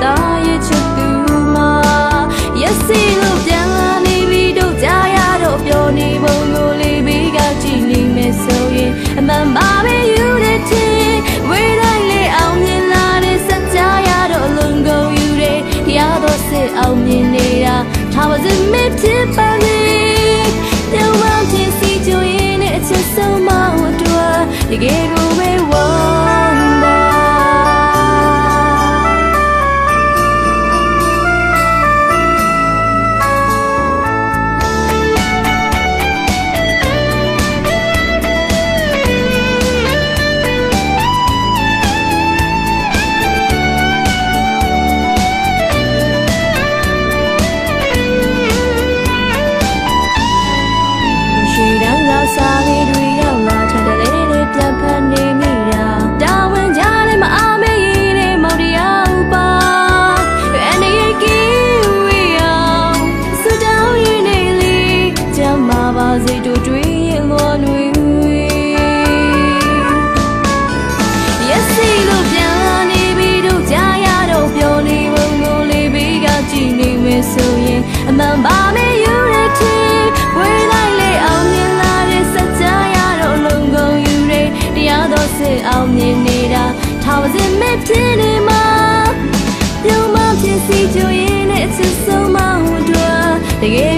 တာရဲ့ချစ်သူမှာရက်စီလို့ပြန်လာနေပြီတို့ကြားရတော့ပြောနေပုံကိုလေးပြီးကကြည့်နေမယ်ဆိုရင်အမှန်ပါပဲယူတဲ့ချင်းဝေးတိုင်းလေးအောင်မြင်လာတဲ့စကြရတော့လုံကုန်ယူတဲ့တရားတော်စစ်အောင်မြင်နေတာထားပါစေမဖြစ်ပါနဲ့ပြုံးမဖြစ်စီကြရင်နဲ့အချစ်ဆုံးမဝတ်တော်တကယ်ကိုပဲဝမ်းသာစားလေးတွေရောက်လာထတဲ့လေးတွေပြန်ဖန်နေမိတာတာဝန်ကြလည်းမအားမေးရင်လည်းမော်တရားဥပါအနေကင်းဝေးအောင်စတောင်းရင်းနေလေကြမ်းမာပါစေတို့တွေရဲ့လွန်တွေရက်စီလို့ပြန်လာနေပြီတို့ကြားရတော့ပြောနေပုံကိုလေးပြီးကကြည့်နေမယ်ဆိုရင်အမှန်ပါမယ်ယူရတဲ့ဝေးလိုက်လေအောင်မြင်တရားတော်စစ်အောင်မြင်နေတာထားပါစေမဖြစ်နေမှာပြုံးမဖြစ်စီကြရင်နဲ့အချစ်ဆုံးမဝတ်တော်တကယ်